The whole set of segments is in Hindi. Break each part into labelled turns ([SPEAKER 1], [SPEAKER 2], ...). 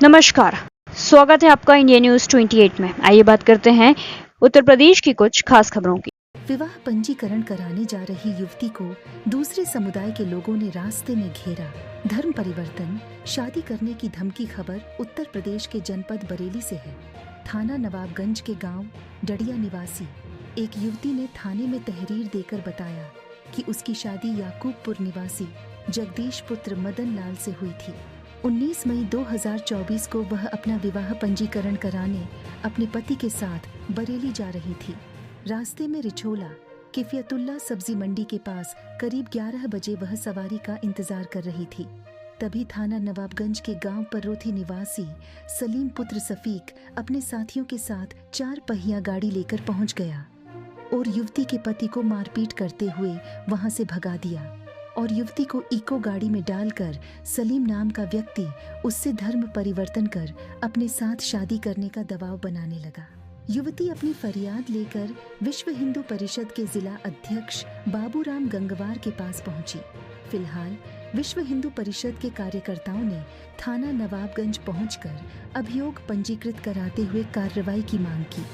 [SPEAKER 1] नमस्कार, स्वागत है आपका इंडिया न्यूज 28 में। आइए बात करते हैं उत्तर प्रदेश की कुछ खास खबरों की।
[SPEAKER 2] विवाह पंजीकरण कराने जा रही युवती को दूसरे समुदाय के लोगों ने रास्ते में घेरा। धर्म परिवर्तन, शादी करने की धमकी। खबर उत्तर प्रदेश के जनपद बरेली से है। थाना नवाबगंज के गांव डडिया निवासी एक युवती ने थाने में तहरीर देकर बताया कि उसकी शादी याकूबपुर निवासी जगदीश पुत्र मदन लाल से हुई थी। 19 मई 2024 को वह अपना विवाह पंजीकरण कराने अपने पति के साथ बरेली जा रही थी। रास्ते में रिछोला किफियतुल्ला सब्जी मंडी के पास करीब 11 बजे वह सवारी का इंतजार कर रही थी। तभी थाना नवाबगंज के गांव परोथी निवासी सलीम पुत्र सफीक अपने साथियों के साथ 4 पहिया गाड़ी लेकर पहुंच गया और युवती के पति को मारपीट करते हुए वहां से भगा दिया और युवती को इको गाड़ी में डालकर सलीम नाम का व्यक्ति उससे धर्म परिवर्तन कर अपने साथ शादी करने का दबाव बनाने लगा। युवती अपनी फरियाद लेकर विश्व हिंदू परिषद के जिला अध्यक्ष बाबूराम गंगवार के पास पहुंची। फिलहाल विश्व हिंदू परिषद के कार्यकर्ताओं ने थाना नवाबगंज पहुंचकर अभियोग पंजीकृत कराते हुए कार्रवाई की मांग की।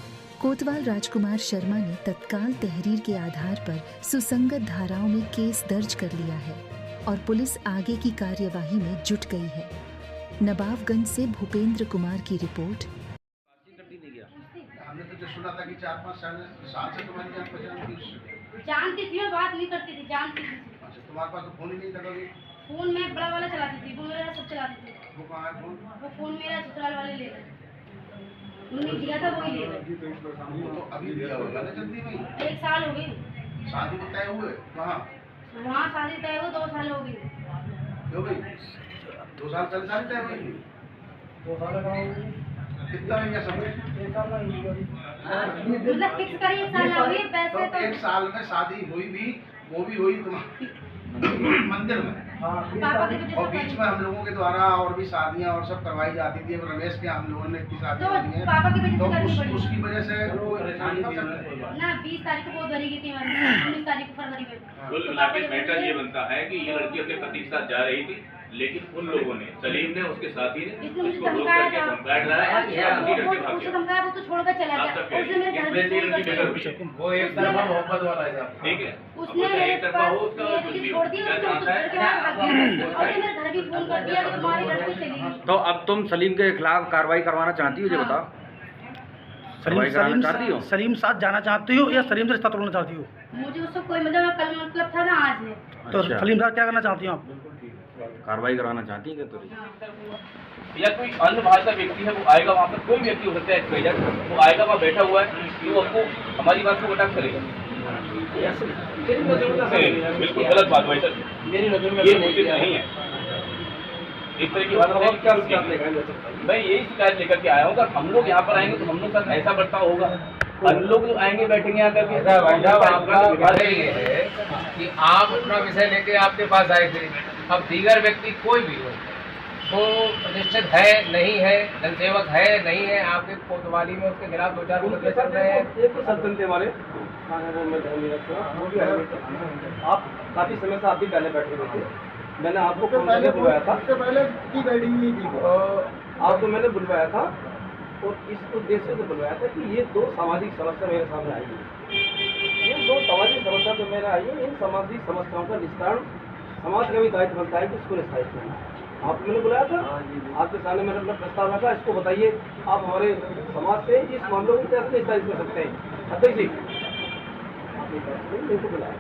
[SPEAKER 2] कोतवाल राजकुमार शर्मा ने तत्काल तहरीर के आधार पर सुसंगत धाराओं में केस दर्ज कर लिया है और पुलिस आगे की कार्यवाही में जुट गई है। नवाबगंज से भूपेंद्र कुमार की रिपोर्ट।
[SPEAKER 3] हमने तो जो सुना था कि 4-5 साल से तुम्हारी जान पहचान थी उससे।
[SPEAKER 4] जानती थी, मैं बात नहीं करती थी, जानती थी।
[SPEAKER 3] अच्छा, तुम्हारे पास तो फोन ही नहीं था कभी?
[SPEAKER 4] फोन मैं बड़ा वाला चलाती थी, वो मेरा सब चलाती थी।
[SPEAKER 3] वो कहाँ है फोन?
[SPEAKER 4] वो फोन मेरा ससुराल वाले ले गए, उन्होंने दिया था वही ले गए।
[SPEAKER 3] वो तो अभी दिया होगा ना जल्दी में।
[SPEAKER 4] 1 साल हो गई।
[SPEAKER 3] शादी तो तय हुए वहाँ?
[SPEAKER 4] वहाँ शादी तय हो 2 साल हो गई।
[SPEAKER 3] क्यों भाई? 2 साल चल शादी तय हुई? 2 साल कितना महीना समय? 1 साल
[SPEAKER 4] मतलब फिक्स करी 1 साल हो गई। पैसे तो
[SPEAKER 3] 1 साल में शादी हुई भी, वो भी हुई तुम्हारी मंदिर में।
[SPEAKER 4] पापा की वजह से।
[SPEAKER 3] और बीच में हम लोगों के द्वारा और भी शादियां और सब करवाई जाती थी। रमेश के हम लोगों ने इतनी शादियां
[SPEAKER 4] तो
[SPEAKER 3] की हैं,
[SPEAKER 4] पापा की वजह से करनी पड़ी।
[SPEAKER 3] उसकी वजह से
[SPEAKER 4] ना 20 तारीख को बहुत भरी थी, 19 तारीख को फरवरी में।
[SPEAKER 5] कुल मिलाकर मैटर ये बनता है कि ये लड़की अपने पति के साथ जा रही थी, लेकिन उन लोगों ने, सलीम ने, उसके साथी ने इसको रोक करके धमकाया डराया कि यह अंधी लड़के भाग गया।
[SPEAKER 4] धमकाया, वो तो छोड़कर चला गया। उसने मेरे घर भी फोन कर दिया।
[SPEAKER 5] वो एक तरफा मोहब्बत वाला है साहब, ठीक है।
[SPEAKER 4] उसने
[SPEAKER 5] एक तरफा हो उसका कुछ भी
[SPEAKER 4] छोड़ दिया, उसने तो घर के बाहर भाग गया और उसने मेरे घर भी फोन कर दिया कि तुम्हारी लड़की चली गई।
[SPEAKER 6] तो अब तुम सलीम के खिलाफ कार्रवाई करवाना चाहती हो, ये बताओ।
[SPEAKER 7] सलीम साथ जाना चाहती हो या सलीम से रिश्ता तोड़ना चाहती हो?
[SPEAKER 4] मुझे उससे कोई कल मतलब था ना, आज है।
[SPEAKER 7] तो सलीम साथ क्या करना चाहती हो आप?
[SPEAKER 6] कार्रवाई करवाना चाहती है तो
[SPEAKER 5] या कोई अन्य भाषा व्यक्ति है, वो आएगा वहाँ पर, कोई व्यक्ति हो सकता है, वो आएगा वहाँ बैठा हुआ है, तो आपको हमारी बात को अटैक करेगा। बिल्कुल गलत बात भाई सर, ये उचित नहीं है। इस तरह की बात मैं यही शिकायत लेकर के आया हूँ। अगर हम लोग यहाँ पर आएंगे तो हम लोग साथ ऐसा बर्ताव होगा। हम लोग आएंगे बैठेंगे यहाँ करके
[SPEAKER 8] कि आप अपना विषय लेके आपके पास आए थे। अब दीगर व्यक्ति कोई भी हो, तो प्रतिष्ठित है नहीं है, जनसेवक है नहीं है, आपके कोतवाली में उसके खिलाफ 2-4 मुकदमे चल रहे हैं।
[SPEAKER 9] आप काफी समय से आप भी पहले बैठे हुए थे, मैंने आपको पहले बुलवाया था। पहले की बैठिंग नहीं थी, आपको मैंने बुलवाया था और इस उद्देश्य से बुलवाया था कि ये 2 सामाजिक समस्या मेरे सामने आई है। ये 2 सामाजिक समस्या जो मेरे आई है, इन सामाजिक समस्याओं का निस्तारण समाज का भी दायित्व बनता है कि इसको निस्तारित करना। आपको मैंने बुलाया था, आपके सामने मैंने अपना प्रस्ताव रखा, इसको बताइए आप हमारे समाज से इस मामलों को कैसे निस्तारित कर सकते हैं। अध्यक्ष जी, आपने इनको बुलाया,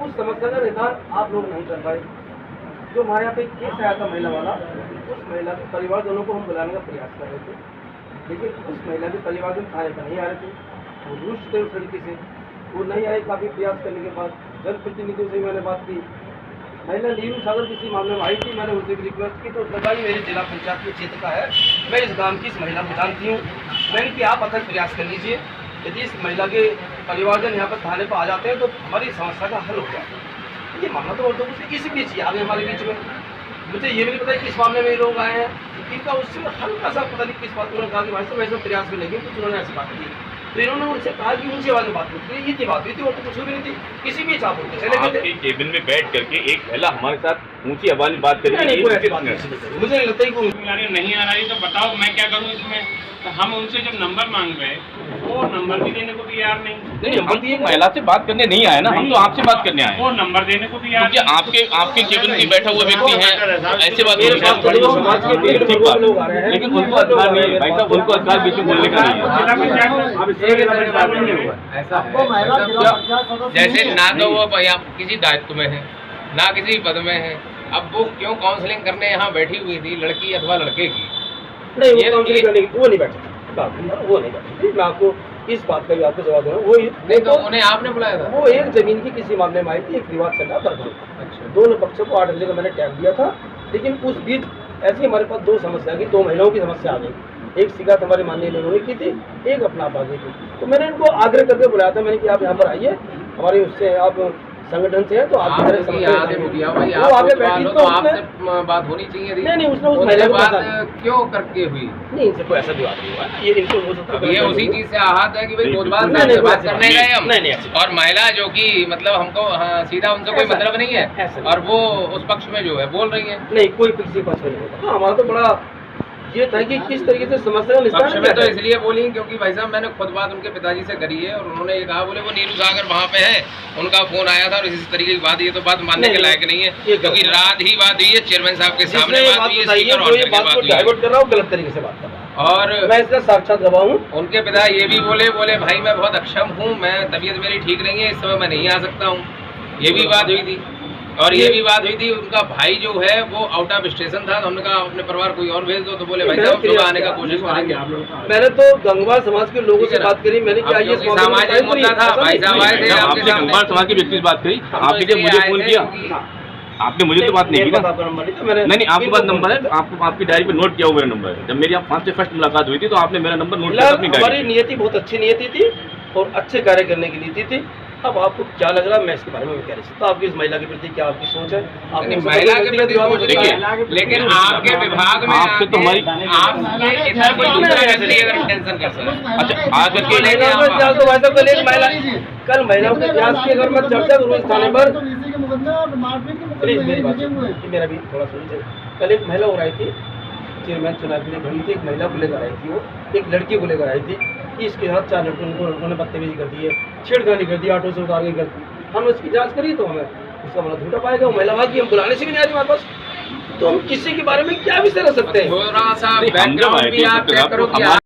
[SPEAKER 9] उस समस्या का निदान आप लोग नहीं कर पाए। जो हमारे यहाँ पे केस आया था महिला वाला, उस महिला के परिवार दोनों को हम बुलाने का प्रयास कर रहे थे, लेकिन उस महिला के परिवार जो थाने पर नहीं आ रहे थे, वो रुष्ट थे उस लड़की से, वो नहीं आए। काफ़ी प्रयास करने के बाद जनप्रतिनिधियों से मैंने बात की, महिला नीरू सागर किसी मामले में आई थी, मैंने उनसे भी रिक्वेस्ट की तो सरकारी मेरे जिला पंचायत के क्षेत्र का है, मैं इस गांव की इस महिला को जानती हूँ। मैंने कि आप अथक प्रयास कर लीजिए, यदि इस महिला के परिवारजन यहाँ पर थाने पर आ जाते हैं तो हमारी समस्या का हल हो गया। ये मामला तो और तो कुछ इसी बीच आ गए हमारे बीच में। मुझे ये भी नहीं पता किस मामले में ये लोग आए हैं, इनका उससे हल्का सा पता नहीं किस बात को कहा कि भाई साहब वैसे प्रयास में लगे, कुछ उन्होंने ऐसी बात की। तो इन्होंने उनसे कहा कि ऊंची आवाज में बात करती है, ये बात हुई थी और तो कुछ भी नहीं थी, किसी भी चाप होते चले गए थे।
[SPEAKER 5] केबिन में बैठ करके एक महिला हमारे साथ ऊंची आवाज में बात करेगी,
[SPEAKER 9] मुझे नहीं लगता कि
[SPEAKER 10] समझ आ रही है, नहीं आ रही तो बताओ मैं क्या करूँ इसमें। तो हम उनसे जब नंबर मांग रहे वो नंबर भी देने को तैयार नहीं।
[SPEAKER 5] नहीं, हम तो महिला से बात करने नहीं आए ना, हम तो आपसे बात करने आए।
[SPEAKER 10] वो नंबर देने को तैयार
[SPEAKER 5] क्योंकि आपके केबिन में बैठा हुआ व्यक्ति है, ऐसे बात
[SPEAKER 9] मेरे पास तो समाज के लोग आ रहे हैं,
[SPEAKER 5] लेकिन उनको अधिकार नहीं है भाई साहब, उनको अधिकार बीच में बोलने का नहीं है।
[SPEAKER 8] ऐसा है, जैसे ना तो वो किसी दायित्व में है ना किसी पद में है, अब वो क्यों काउंसलिंग करने यहाँ बैठी हुई थी, लड़की अथवा लड़के की?
[SPEAKER 9] नहीं, वो काउंसलिंग करने की वो नहीं बैठे, वो नहीं बैठे। मैं आपको इस बात का भी आपको जवाब दे रहा हूँ। वो
[SPEAKER 8] नहीं तो उन्हें आपने बुलाया था?
[SPEAKER 9] वो एक जमीन की किसी मामले में आई थी, एक विवाद चल रहा था। अच्छा, दोनों पक्षों को 8 बजे का मैंने टाइम दिया था, लेकिन उस बीच ऐसी हमारे पास 2 समस्या की, 2 महिलाओं की समस्या आ गई। एक शिकायत हमारे माननीय लोगों ने की थी, एक अपना आप आ गई थी। तो मैंने इनको आग्रह करके बुलाया था, मैंने कि आप यहाँ पर आइए, हमारे उससे आप संगठन से है तो आप
[SPEAKER 8] आगे बैठी तो आपसे बात होनी चाहिए थी।
[SPEAKER 9] नहीं, उसने उस महिला
[SPEAKER 8] बात क्यों करके हुई?
[SPEAKER 9] नहीं, इनसे कोई ऐसा विवाद नहीं हुआ, ये इनको हो सकता है
[SPEAKER 8] ये उसी चीज से आहत है कि भाई कोतवाल से बात करने गए हम, और महिला जो कि मतलब हमको सीधा उनसे कोई मतलब नहीं है, और वो उस पक्ष में जो है बोल रही है।
[SPEAKER 9] नहीं, कोई किसी पक्ष में नहीं होता। हमारा तो बड़ा ये था कि किस तरीके से समस्या का निस्तारण
[SPEAKER 8] किया। तो इसलिए बोली क्योंकि भाई साहब मैंने खुद बात उनके पिताजी से करी है, और उन्होंने ये कहा, बोले वो नीरू सागर वहाँ पे है, उनका फोन आया था और इसी तरीके की बात, ये तो बात मानने के लायक नहीं है, क्योंकि रात ही बात हुई है, चेयरमैन साहब के सामने बात हुई है, स्पीकर ऑन करके बात हुई है,
[SPEAKER 9] डाइवर्ट कर रहा हूँ, गलत तरीके से बात कर रहा हूँ, और मैं इसका साक्षात गवाह हूँ।
[SPEAKER 8] उनके पिता ये भी बोले भाई मैं बहुत अक्षम हूँ, मैं तबीयत मेरी ठीक नहीं है, इस समय मैं नहीं आ सकता हूँ, ये भी बात हुई थी। और ये भी बात हुई थी, उनका भाई जो है वो आउट ऑफ स्टेशन था, तो हमने कहा अपने परिवार कोई और भेज दो, तो बोले भाई साहब लोग आने का कोशिश करेंगे।
[SPEAKER 9] मैंने तो गंगवार समाज के लोगों से बात करी, मैंने क्या ये
[SPEAKER 8] सामाजिक मुद्दा था, भाई साहब आए थे आपके सामने,
[SPEAKER 5] गंगवार समाज के व्यक्ति से बात करी, आपने मुझे फोन किया, आपने मुझे तो बात नहीं की ना। नहीं, आपके पास नंबर है, आपको आपकी डायरी पे नोट किया हुआ मेरा नंबर है। जब मेरी आप 5 से फर्स्ट मुलाकात हुई थी तो आपने मेरा नंबर नोट किया अपनी डायरी।
[SPEAKER 9] हमारी नियति बहुत अच्छी नियति थी और अच्छे कार्य करने की नीति थी। अब आपको क्या लग रहा है मैं इसके बारे में कह रही सकता, आपकी इस महिला के प्रति क्या आपकी सोच है?
[SPEAKER 8] महिला के प्रति देखिए, लेकिन आपके विभाग में
[SPEAKER 5] आपसे तो हमारी
[SPEAKER 8] आपके इधर कोई दूसरा व्यक्ति अगर टेंशन कर सकता है।
[SPEAKER 5] अच्छा, आकर के
[SPEAKER 9] कल महिलाओं के इतिहास की अगर मैं चर्चा करूँ इस थाने पर, प्लीज मेरी बात, मेरा भी थोड़ा सुनिए। कल एक महिला हो रही थी, चेयरमैन चुनाव के लिए खड़ी थी, एक महिला को लेकर आई थी, वो एक लड़की को लेकर आई थी कि इसके साथ 4 लड़कों ने बदतमीजी कर दी है, छेड़खानी कर दी, ऑटो से उतार के कर दी। हमने उसकी जांच करी तो हमें उसका मतलब झूठा पाएगा। वो महिला भागी, हम बुलाने से भी नहीं आई हमारे पास, तो हम किसी के बारे में क्या विषय रख सकते हैं?
[SPEAKER 8] थोड़ा सा बैकग्राउंड भी आप चेक करो कि